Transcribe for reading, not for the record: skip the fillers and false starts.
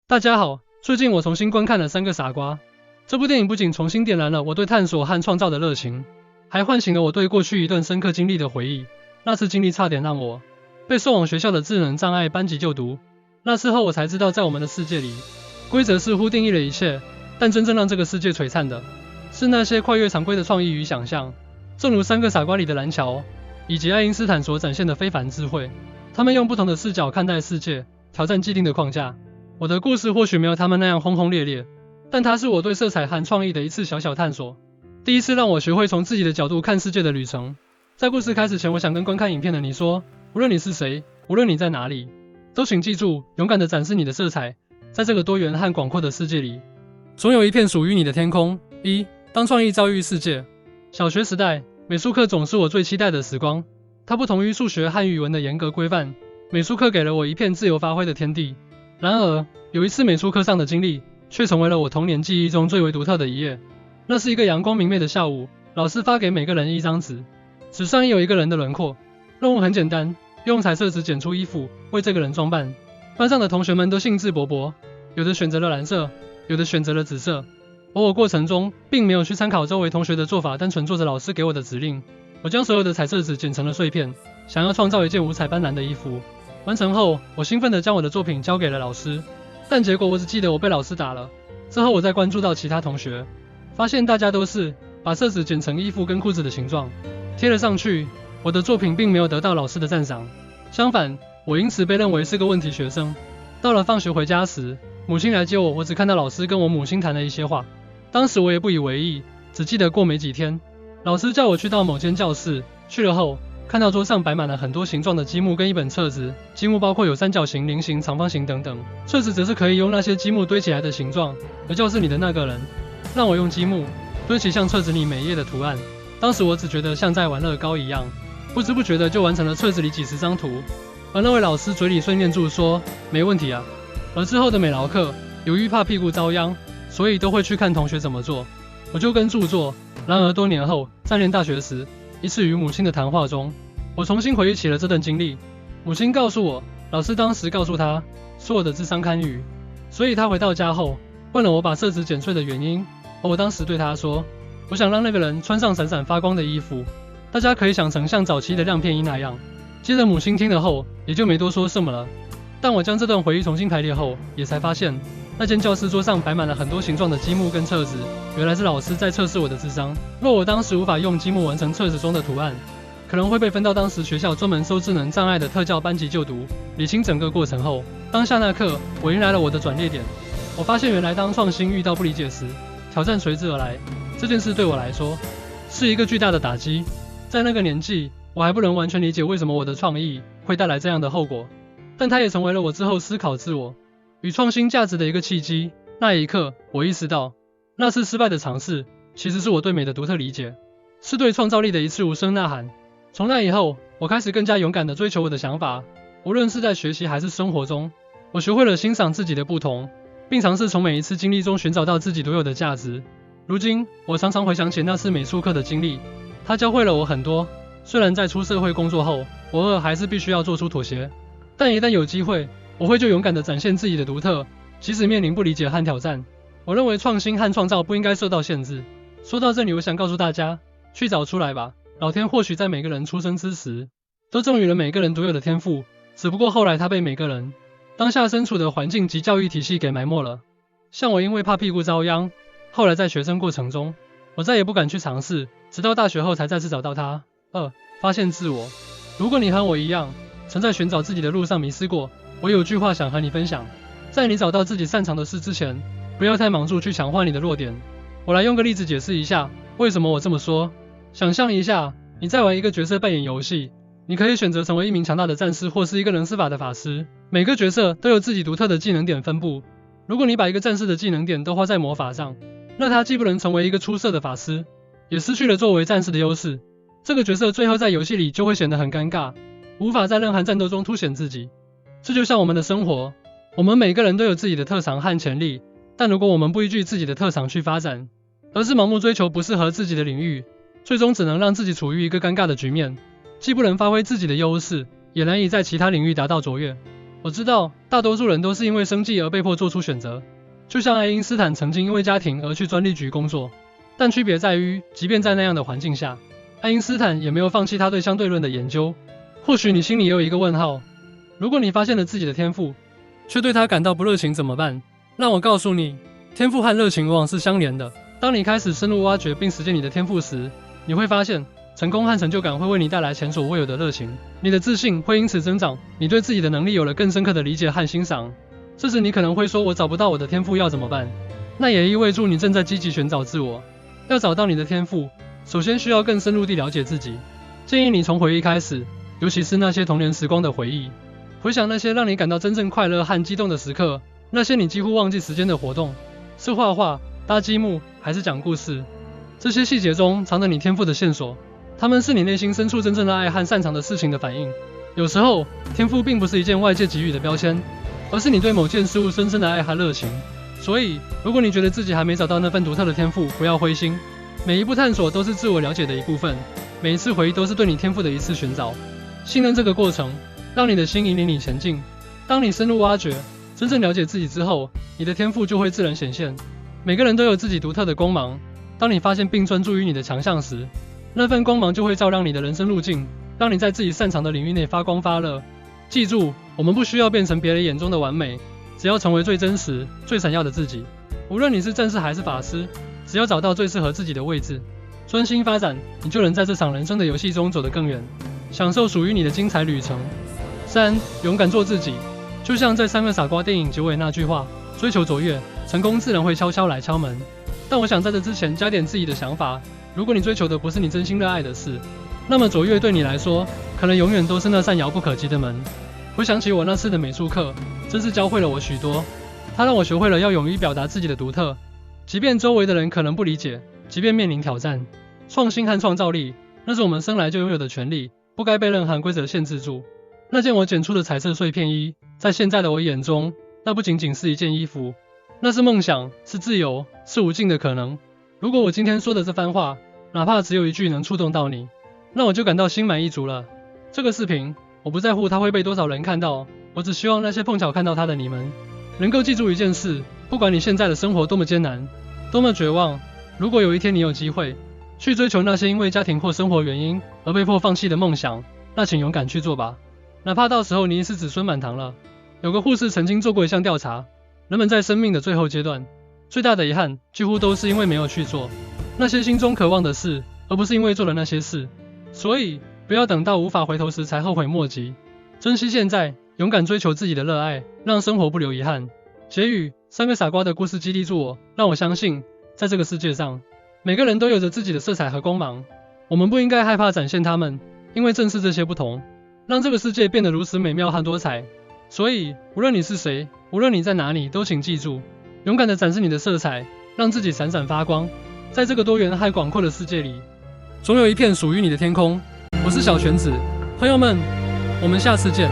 大家好，最近我重新观看了《三个傻瓜》。这部电影不仅重新点燃了我对探索和创造的热情，还唤醒了我对过去一段深刻经历的回忆。那次经历差点让我被送往学校的智能障碍班级就读。那次后我才知道，在我们的世界里，规则似乎定义了一切，但真正让这个世界璀璨的，是那些跨越常规的创意与想象。正如《三个傻瓜》里的蓝桥，以及爱因斯坦所展现的非凡智慧，他们用不同的视角看待世界，挑战既定的框架。我的故事或许没有他们那样轰轰烈烈，但它是我对色彩和创意的一次小小探索，第一次让我学会从自己的角度看世界的旅程。在故事开始前，我想跟观看影片的你说，无论你是谁，无论你在哪里，都请记住，勇敢地展示你的色彩，在这个多元和广阔的世界里，总有一片属于你的天空。当创意遭遇世界。小学时代，美术课总是我最期待的时光，它不同于数学和语文的严格规范，美术课给了我一片自由发挥的天地。然而，有一次美术课上的经历，却成为了我童年记忆中最为独特的一页。那是一个阳光明媚的下午，老师发给每个人一张纸，纸上有一个人的轮廓。任务很简单，用彩色纸剪出衣服，为这个人装扮。班上的同学们都兴致勃勃，有的选择了蓝色，有的选择了紫色。而我过程中并没有去参考周围同学的做法，单纯做着老师给我的指令。我将所有的彩色纸剪成了碎片，想要创造一件五彩斑斓的衣服。完成后，我兴奋地将我的作品交给了老师，但结果我只记得我被老师打了。之后我再关注到其他同学，发现大家都是把色纸剪成衣服跟裤子的形状，贴了上去。我的作品并没有得到老师的赞赏，相反，我因此被认为是个问题学生。到了放学回家时，母亲来接我，我只看到老师跟我母亲谈了一些话。当时我也不以为意，只记得过没几天，老师叫我去到某间教室，去了后，看到桌上摆满了很多形状的积木跟一本册子，积木包括有三角形、菱形、长方形等等，册子则是可以用那些积木堆起来的形状。而教室里的那个人让我用积木堆起像册子里每一页的图案，当时我只觉得像在玩乐高一样，不知不觉的就完成了册子里几十张图。而那位老师嘴里碎念住说没问题啊。而之后的美劳课，由于怕屁股遭殃，所以都会去看同学怎么做，我就跟著作。然而多年后，在念大学时，一次与母亲的谈话中，我重新回忆起了这段经历。母亲告诉我，老师当时告诉她说我的智商堪虞，所以她回到家后问了我把色纸剪碎的原因。而我当时对她说，我想让那个人穿上闪闪发光的衣服，大家可以想成像早期的亮片衣那样。接着母亲听了后也就没多说什么了。但我将这段回忆重新排列后，也才发现那间教室桌上摆满了很多形状的积木跟册子，原来是老师在测试我的智商。若我当时无法用积木完成册子中的图案，可能会被分到当时学校专门收智能障碍的特教班级就读。理清整个过程后，当下那刻，我迎来了我的转捩点。我发现原来当创新遇到不理解时，挑战随之而来。这件事对我来说是一个巨大的打击。在那个年纪，我还不能完全理解为什么我的创意会带来这样的后果，但它也成为了我之后思考自我与创新价值的一个契机。那一刻，我意识到，那次失败的尝试，其实是我对美的独特理解，是对创造力的一次无声呐喊。从那以后，我开始更加勇敢地追求我的想法，无论是在学习还是生活中，我学会了欣赏自己的不同，并尝试从每一次经历中寻找到自己独有的价值。如今，我常常回想起那次美术课的经历，它教会了我很多。虽然在出社会工作后，我偶尔还是必须要做出妥协，但一旦有机会，我会就勇敢地展现自己的独特，即使面临不理解和挑战。我认为创新和创造不应该受到限制。说到这里，我想告诉大家，去找出来吧。老天或许在每个人出生之时，都赠予了每个人独有的天赋，只不过后来他被每个人当下身处的环境及教育体系给埋没了。像我因为怕屁股遭殃，后来在学生过程中，我再也不敢去尝试，直到大学后才再次找到它。发现自我。如果你和我一样，曾在寻找自己的路上迷失过，我有句话想和你分享，在你找到自己擅长的事之前，不要太忙住去强化你的弱点。我来用个例子解释一下为什么我这么说。想象一下，你在玩一个角色扮演游戏，你可以选择成为一名强大的战士或是一个能施法的法师，每个角色都有自己独特的技能点分布。如果你把一个战士的技能点都花在魔法上，那他既不能成为一个出色的法师，也失去了作为战士的优势。这个角色最后在游戏里就会显得很尴尬，无法在任何战斗中凸显自己。这就像我们的生活，我们每个人都有自己的特长和潜力，但如果我们不依据自己的特长去发展，而是盲目追求不适合自己的领域，最终只能让自己处于一个尴尬的局面，既不能发挥自己的优势，也难以在其他领域达到卓越。我知道，大多数人都是因为生计而被迫做出选择，就像爱因斯坦曾经因为家庭而去专利局工作，但区别在于，即便在那样的环境下，爱因斯坦也没有放弃他对相对论的研究。或许你心里也有一个问号，如果你发现了自己的天赋，却对他感到不热情怎么办？让我告诉你，天赋和热情往往是相连的。当你开始深入挖掘并实践你的天赋时，你会发现，成功和成就感会为你带来前所未有的热情，你的自信会因此增长，你对自己的能力有了更深刻的理解和欣赏。这时你可能会说，我找不到我的天赋要怎么办？那也意味着你正在积极寻找自我。要找到你的天赋，首先需要更深入地了解自己。建议你从回忆开始，尤其是那些童年时光的回忆，回想那些让你感到真正快乐和激动的时刻，那些你几乎忘记时间的活动，是画画、搭积木还是讲故事？这些细节中藏着你天赋的线索，它们是你内心深处真正的爱和擅长的事情的反应。有时候，天赋并不是一件外界给予的标签，而是你对某件事物深深的爱和热情。所以，如果你觉得自己还没找到那份独特的天赋，不要灰心。每一步探索都是自我了解的一部分，每一次回忆都是对你天赋的一次寻找。信任这个过程，让你的心引领你前进。当你深入挖掘，真正了解自己之后，你的天赋就会自然显现。每个人都有自己独特的光芒，当你发现并专注于你的强项时，那份光芒就会照亮你的人生路径，让你在自己擅长的领域内发光发热。记住，我们不需要变成别人眼中的完美，只要成为最真实、最闪耀的自己。无论你是战士还是法师，只要找到最适合自己的位置，专心发展，你就能在这场人生的游戏中走得更远，享受属于你的精彩旅程。3. 勇敢做自己。就像在《三个傻瓜》电影结尾那句话，追求卓越，成功自然会悄悄来敲门。但我想在这之前加点自己的想法，如果你追求的不是你真心热爱的事，那么卓越对你来说，可能永远都是那扇遥不可及的门。回想起我那次的美术课，真是教会了我许多。它让我学会了要勇于表达自己的独特，即便周围的人可能不理解，即便面临挑战。创新和创造力，那是我们生来就拥有的权利，不该被任何规则限制住。那件我剪出的彩色碎片衣，在现在的我眼中，那不仅仅是一件衣服，那是梦想，是自由，是无尽的可能。如果我今天说的这番话，哪怕只有一句能触动到你，那我就感到心满意足了。这个视频，我不在乎它会被多少人看到，我只希望那些碰巧看到它的你们，能够记住一件事，不管你现在的生活多么艰难，多么绝望，如果有一天你有机会去追求那些因为家庭或生活原因而被迫放弃的梦想，那请勇敢去做吧。哪怕到时候你已是子孙满堂了。有个护士曾经做过一项调查，人们在生命的最后阶段，最大的遗憾几乎都是因为没有去做那些心中渴望的事，而不是因为做了那些事。所以，不要等到无法回头时才后悔莫及，珍惜现在，勇敢追求自己的热爱，让生活不留遗憾。结语：三个傻瓜的故事激励住我，让我相信，在这个世界上，每个人都有着自己的色彩和光芒，我们不应该害怕展现它们，因为正是这些不同，让这个世界变得如此美妙和多彩。所以，无论你是谁，无论你在哪里，都请记住，勇敢地展示你的色彩，让自己闪闪发光。在这个多元和广阔的世界里，总有一片属于你的天空。我是小泉子，朋友们，我们下次见。